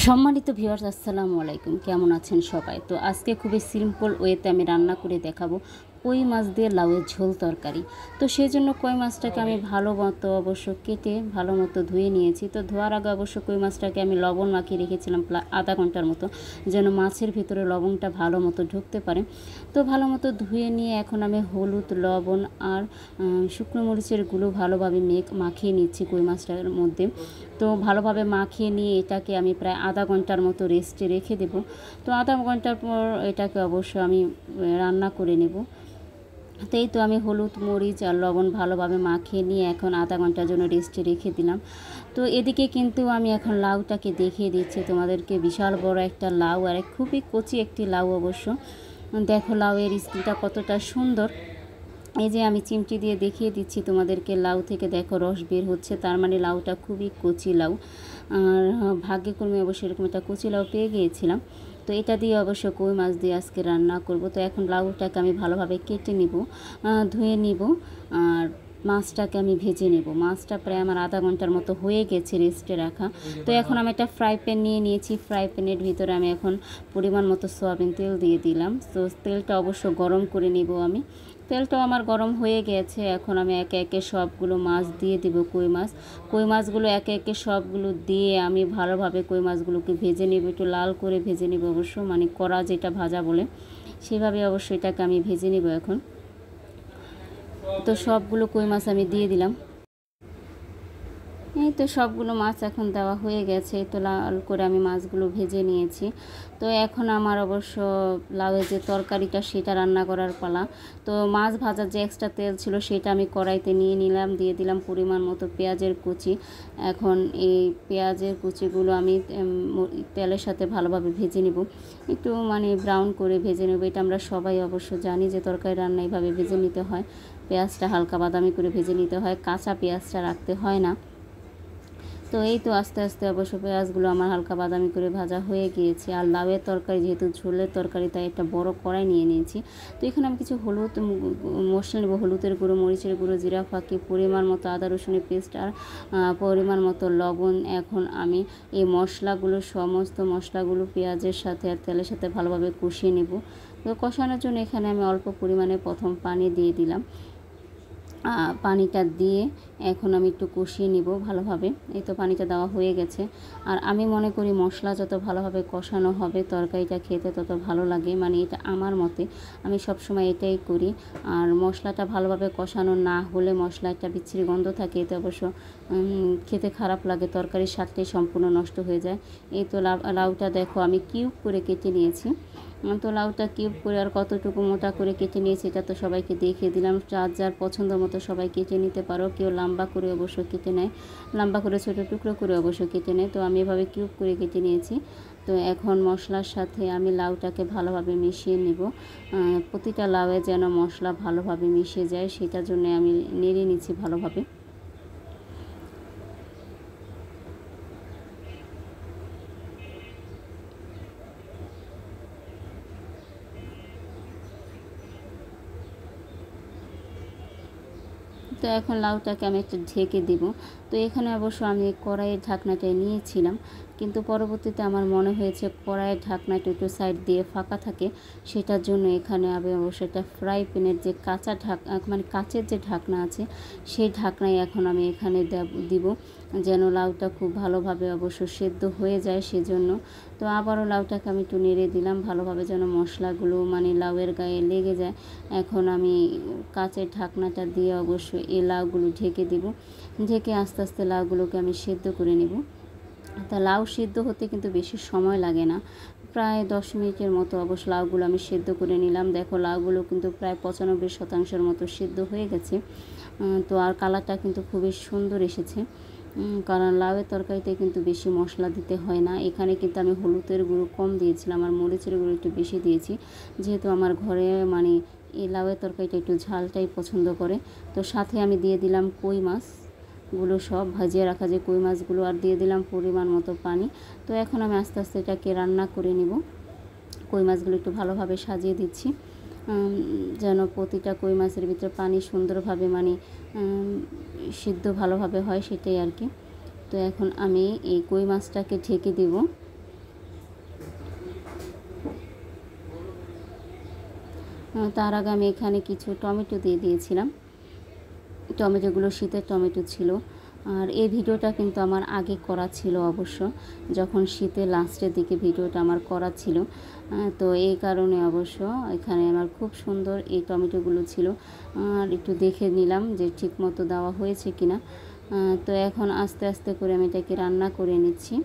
সম্মানিত ভিউয়ার্স, আসসালামু আলাইকুম। কেমন আছেন সবাই? তো আজকে খুবই সিম্পল ওয়েতে আমি রান্না করে দেখাবো কই মাছ দিয়ে লাউয়ের ঝোল তরকারি। তো সেই জন্য কই মাছটাকে আমি ভালো মতো অবশ্য কেটে ভালো মতো ধুয়ে নিয়েছি। তো ধোয়ার আগে অবশ্য কই মাছটাকে আমি লবণ মাখিয়ে রেখেছিলাম আধা ঘন্টার মতো, যেন মাছের ভিতরে লবণটা ভালো মতো ঢুকতে পারে। তো ভালো মতো ধুয়ে নিয়ে এখন আমি হলুদ, লবণ আর শুকনো মরিচের গুঁড়ো ভালোভাবে মাখিয়ে নিচ্ছি কই মাছটার মধ্যে। তো ভালোভাবে মাখিয়ে নিয়ে এটাকে আমি প্রায় আধা ঘন্টার মতো রেস্টে রেখে দেব। তো আধা ঘন্টার পর এটাকে অবশ্য আমি রান্না করে নেব। তো এই তো আমি হলুদ, মরিচ আর লবণ ভালোভাবে মাখিয়ে নিয়ে এখন আধা ঘন্টার জন্য রেস্টে রেখে দিলাম। তো এদিকে কিন্তু আমি এখন লাউটাকে দেখিয়ে দিচ্ছি তোমাদেরকে। বিশাল বড় একটা লাউ, আর খুবই কচি একটি লাউ অবশ্য। দেখো লাউয়ের স্কিনটা কতটা সুন্দর। এই যে আমি চিমটি দিয়ে দেখিয়ে দিচ্ছি তোমাদেরকে, লাউ থেকে দেখো রস বের হচ্ছে, তার মানে লাউটা খুবই কচি লাউ। আর ভাগ্যক্রমে অবশ্যই এরকম একটা কচি লাউ পেয়ে গিয়েছিলাম। তো এটা দিয়ে অবশ্য কই মাছ দিয়ে আজকে রান্না করব। তো এখন লাউটাকে আমি ভালোভাবে কেটে নিব, ধুয়ে নিব, আর মাছটাকে আমি ভেজে নেব। মাছটা প্রায় আমার আধা ঘন্টার মতো হয়ে গেছে রেস্টে রাখা। তো এখন আমি একটা ফ্রাই প্যান নিয়ে নিয়েছি। ফ্রাই প্যানের ভিতরে আমি এখন পরিমাণ মতো সয়াবিন তেল দিয়ে দিলাম। তো তেলটা অবশ্য গরম করে নেব আমি। তেলটাও আমার গরম হয়ে গেছে। এখন আমি একে একে সবগুলো মাছ দিয়ে দিব। কই মাছগুলো একে একে সবগুলো দিয়ে আমি ভালোভাবে কই মাছগুলোকে ভেজে নেব, একটু লাল করে ভেজে নেব অবশ্য, মানে কড়া যেটা ভাজা বলে সেভাবে অবশ্য এটাকে আমি ভেজে নেব এখন। তো সবগুলো কই মাছ আমি দিয়ে দিলাম। এই তো সবগুলো মাছ এখন দেওয়া হয়ে গেছে। তো লাল করে আমি মাছগুলো ভেজে নিয়েছি। তো এখন আমার অবশ্য লাউয়ের যে তরকারিটা সেটা রান্না করার পালা। তো মাছ ভাজার যে এক্সট্রা তেল ছিল সেটা আমি কড়াইতে নিয়ে নিলাম, দিয়ে দিলাম পরিমাণ মতো পেঁয়াজের কুচি। এখন এই পেঁয়াজের কুচিগুলো আমি তেলের সাথে ভালোভাবে ভেজে নেব, একটু মানে ব্রাউন করে ভেজে নেব। এটা আমরা সবাই অবশ্য জানি যে তরকারি রান্না এইভাবে ভেজে নিতে হয়। পেঁয়াজটা হালকা বাদামি করে ভেজে নিতে হয়, কাঁচা পেঁয়াজটা রাখতে হয় না। তো এই তো আস্তে আস্তে অবশ্য পেঁয়াজগুলো আমার হালকা বাদামি করে ভাজা হয়ে গিয়েছে। আর লাউয়ের তরকারি যেহেতু ঝোলের তরকারি, তাই একটা বড় কড়াই নিয়ে নিয়েছি। তো এখানে আমি কিছু হলুদ মশলা নেব, হলুদের গুঁড়ো, মরিচের গুঁড়ো, জিরা ফাঁকি, পরিমাণ মতো আদা রসুনের পেস্ট আর পরিমাণ মতো লবণ। এখন আমি এই সমস্ত মশলাগুলো পেঁয়াজের সাথে আর তেলের সাথে ভালোভাবে কষিয়ে নেব। তো কষানোর জন্য এখানে আমি অল্প পরিমাণে প্রথম পানি দিয়ে দিলাম। পানিটা দিয়ে এখন আমি একটু কষিয়ে নিব ভালোভাবে। এই তো পানিটা দেওয়া হয়ে গেছে। আর আমি মনে করি মশলা যত ভালোভাবে কষানো হবে তরকারিটা খেতে তত ভালো লাগে, মানে এটা আমার মতে, আমি সবসময় এটাই করি। আর মশলাটা ভালোভাবে কষানো না হলে মশলা একটা বিচ্ছিরি গন্ধ থাকে, এতে অবশ্য খেতে খারাপ লাগে, তরকারির স্বাদটাই সম্পূর্ণ নষ্ট হয়ে যায়। এই তো লাউটা দেখো আমি কিউব করে কেটে নিয়েছি। তো লাউটা কিউব করে আর কতটুকু মোটা করে কেটে নিয়েছি এটা তো সবাইকে দেখিয়ে দিলাম। যার যার পছন্দ মতো সবাই কেটে নিতে পারো। কেউ লম্বা করে অবশ্য কেটে নেয়, লম্বা করে ছোটো টুকরো করে অবশ্য কেটে নেয়। তো আমি এভাবে কিউব করে কেটে নিয়েছি। তো এখন মশলার সাথে আমি লাউটাকে ভালোভাবে মিশিয়ে নেব। প্রতিটা লাউয়ে যেন মশলা ভালোভাবে মিশে যায় সেটার জন্য আমি নেড়ে নিচ্ছি ভালোভাবে। তো এখন লাউটাকে আমি একটু ঢেকে দিব। তো এখানে অবশ্য আমি কড়াইয়ের ঢাকনাটা নিয়েছিলাম, কিন্তু পরবর্তীতে আমার মনে হয়েছে কড়াইয়ের ঢাকনাটা একটু সাইড দিয়ে ফাঁকা থাকে, সেটার জন্য এখানে আমি অবশ্য একটা ফ্রাই প্যানের যে মানে কাচের যে ঢাকনা আছে সেই ঢাকনায় এখন আমি এখানে দিব, যেন লাউটা খুব ভালোভাবে অবশ্য সেদ্ধ হয়ে যায় সেজন্য। তো আবারও লাউটাকে আমি একটু নেড়ে দিলাম ভালোভাবে, যেন মশলাগুলো মানে লাউয়ের গায়ে লেগে যায়। এখন আমি কাচের ঢাকনাটা দিয়ে অবশ্যই এই লাউগুলো ঢেকে দিব। ঢেকে আস্তে আস্তে লাউগুলোকে আমি সেদ্ধ করে নেব। তা লাউ সেদ্ধ হতে কিন্তু বেশি সময় লাগে না, প্রায় 10 মিনিটের মতো অবশ্য লাউগুলো আমি সেদ্ধ করে নিলাম। দেখো লাউগুলো কিন্তু প্রায় 95% মতো সেদ্ধ হয়ে গেছে। তো আর কালারটা কিন্তু খুবই সুন্দর এসেছে, কারণ লাউয়ের তরকারিতে কিন্তু বেশি মশলা দিতে হয় না। এখানে কিন্তু আমি হলুদের গুঁড়ো কম দিয়েছিলাম আর মরিচের গুঁড়ো একটু বেশি দিয়েছি, যেহেতু আমার ঘরে মানে এই লাউয়ের তরকারিটা একটু ঝালটাই পছন্দ করে। তো সাথে আমি দিয়ে দিলাম কই মাছগুলো, সব ভাজিয়ে রাখা যে কই মাছগুলো, আর দিয়ে দিলাম পরিমাণ মতো পানি। তো এখন আমি আস্তে আস্তে এটাকে রান্না করে নিব। কই মাছগুলো একটু ভালোভাবে সাজিয়ে দিচ্ছি, যেন প্রতিটা কই মাছের ভিতরে পানি সুন্দরভাবে মানে সিদ্ধ ভালোভাবে হয়, সেটাই আর কি। তো এখন আমি এই কই মাছটাকে ঢেকে দেব। তার আগে আমি এখানে কিছু টমেটো দিয়ে দিয়েছিলাম। টমেটোগুলো শীতের টমেটো ছিল। আর এই ভিডিওটা কিন্তু আমার আগে করা ছিল অবশ্য, যখন শীতের লাস্টের দিকে ভিডিওটা আমার করা ছিল। তো এই কারণে অবশ্য এখানে আমার খুব সুন্দর এই টমেটোগুলো ছিল। আর একটু দেখে নিলাম যে ঠিক মতো দেওয়া হয়েছে কিনা। তো এখন আস্তে আস্তে করে আমি এটাকে রান্না করে নিচ্ছি।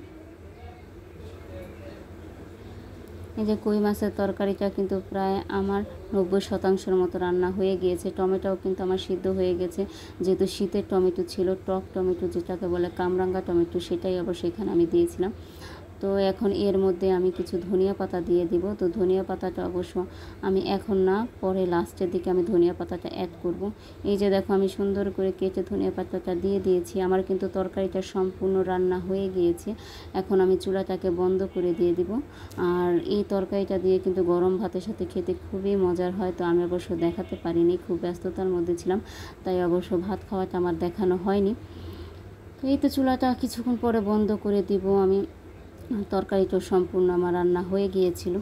এই যে কই মাছের তরকারিটা কিন্তু প্রায় আমার 90% মতো রান্না হয়ে গিয়েছে। টমেটোও কিন্তু আমার সিদ্ধ হয়ে গেছে, যেহেতু শীতের টমেটো ছিল, টক টমেটো যেটাকে বলে কামরাঙ্গা টমেটো, সেটাই অবশ্য এখানে আমি দিয়েছিলাম। তো এখন এর মধ্যে আমি কিছু ধনিয়া পাতা দিয়ে দিব। তো ধনিয়া পাতাটা অবশ্য আমি এখন না, পরে লাস্টের দিকে আমি ধনিয়া পাতাটা অ্যাড করব। এই যে দেখো আমি সুন্দর করে কেটে ধনিয়া পাতাটা দিয়ে দিয়েছি। আমার কিন্তু তরকারিটা সম্পূর্ণ রান্না হয়ে গিয়েছে। এখন আমি চুলাটাকে বন্ধ করে দিয়ে দিব। আর এই তরকারিটা দিয়ে কিন্তু গরম ভাতের সাথে খেতে খুবই মজার হয়। তো আমি অবশ্য দেখাতে পারিনি, খুব ব্যস্ততার মধ্যে ছিলাম, তাই অবশ্য ভাত খাওয়াটা আমার দেখানো হয়নি। তো এই তো চুলাটা কিছুক্ষণ পরে বন্ধ করে দিব আমি। তরকারিটা সম্পূর্ণ আমার রান্না হয়ে গিয়েছিল।